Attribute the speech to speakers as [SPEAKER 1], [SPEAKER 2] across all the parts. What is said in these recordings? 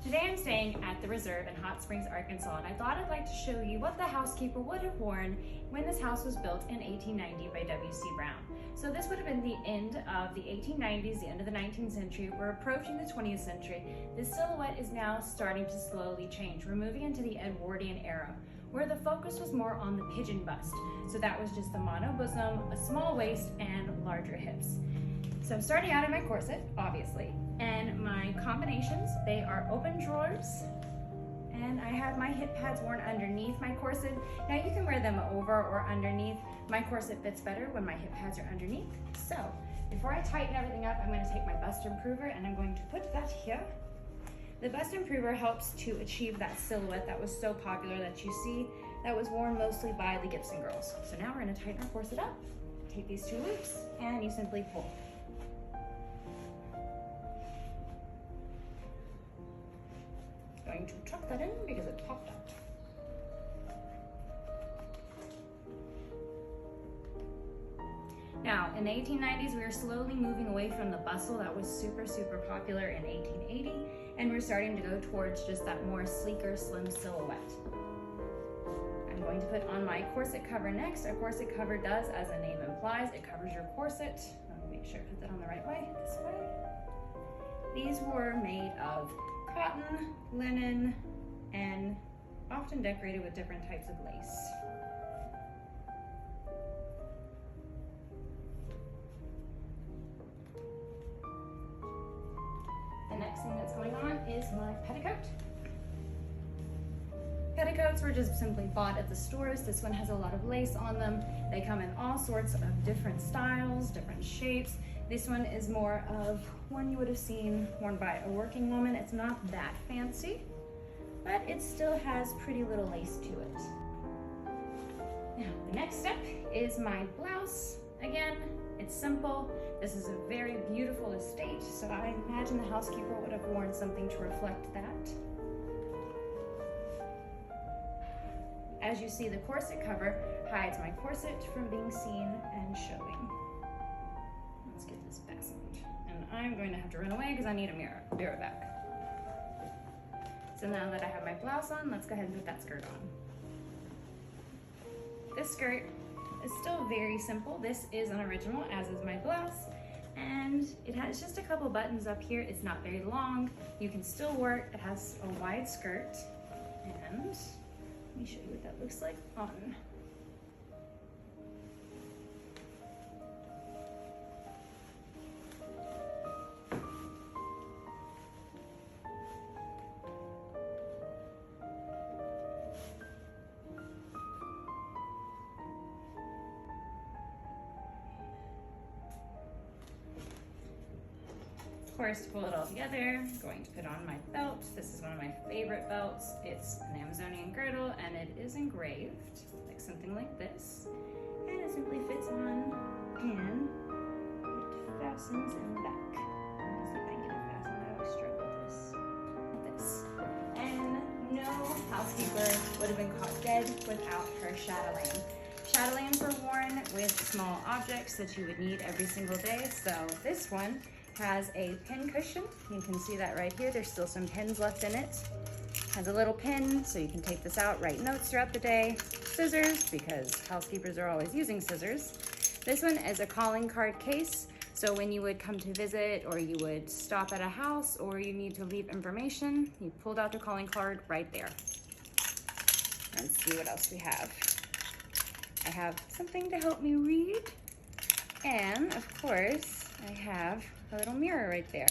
[SPEAKER 1] Today I'm staying at the Reserve in Hot Springs, Arkansas, and I thought I'd like to show you what the housekeeper would have worn when this house was built in 1890 by W.C. Brown. So this would have been the end of the 1890s, the end of the 19th century. We're approaching the 20th century. This silhouette is now starting to slowly change. We're moving into the Edwardian era, where the focus was more on the pigeon bust. So that was just the mono bosom, a small waist, and larger hips. So I'm starting out in my corset, obviously, and my combinations, they are open drawers, and I have my hip pads worn underneath my corset. Now you can wear them over or underneath. My corset fits better when my hip pads are underneath. So before I tighten everything up, I'm going to take my bust improver and I'm going to put that here. The bust improver helps to achieve that silhouette that was so popular that you see, that was worn mostly by the Gibson girls. So now we're going to tighten our corset up. Take these two loops and you simply pull. Going to tuck that in because it popped out. Now, in the 1890s, we were slowly moving away from the bustle that was super popular in 1880, and we're starting to go towards just that more sleeker, slim silhouette. I'm going to put on my corset cover next. A corset cover does, as the name implies, it covers your corset. Let me make sure I put that on the right way, this way. These were made of cotton, linen, and often decorated with different types of lace. The next thing that's going on is my petticoat. Petticoats were just simply bought at the stores. This one has a lot of lace on them. They come in all sorts of different styles, different shapes. This one is more of one you would have seen worn by a working woman. It's not that fancy, but it still has pretty little lace to it. Now, the next step is my blouse. Again, it's simple. This is a very beautiful estate, so I imagine the housekeeper would have worn something to reflect that. As you see, the corset cover hides my corset from being seen and showing. Let's get this fastened. And I'm going to have to run away because I need a mirror. Be right back. So now that I have my blouse on, let's go ahead and put that skirt on. This skirt is still very simple. This is an original, as is my blouse. And it has just a couple buttons up here. It's not very long. You can still work. It has a wide skirt. And let me show you what that looks like on. Of course, to pull it all together, I'm going to put on my belt. This is one of my favorite belts. It's an Amazonian girdle and it is engraved, like something like this. And it simply fits on and it fastens in the back. Let me see if I can get it fastened. I always struggle with this. And no housekeeper would have been caught dead without her chatelaine. Chatelaines were worn with small objects that you would need every single day. So this one has a pin cushion. You can see that right here. There's still some pins left in it. Has a little pin so you can take this out, write notes throughout the day. Scissors, because housekeepers are always using scissors. This one is a calling card case. So when you would come to visit or you would stop at a house or you need to leave information, you pulled out the calling card right there. Let's see what else we have. I have something to help me read. And of course, I have a little mirror right there.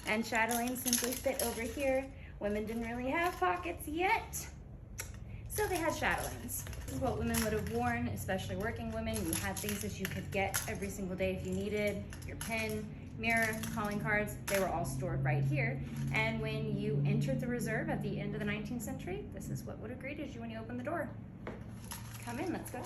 [SPEAKER 1] And chatelaines simply fit over here. Women didn't really have pockets yet, so they had chatelaines. This is what women would have worn, especially working women. You had things that you could get every single day if you needed. Your pen, mirror, calling cards, they were all stored right here. And when you entered the Reserve at the end of the 19th century, this is what would have greeted you when you opened the door. Come in, let's go.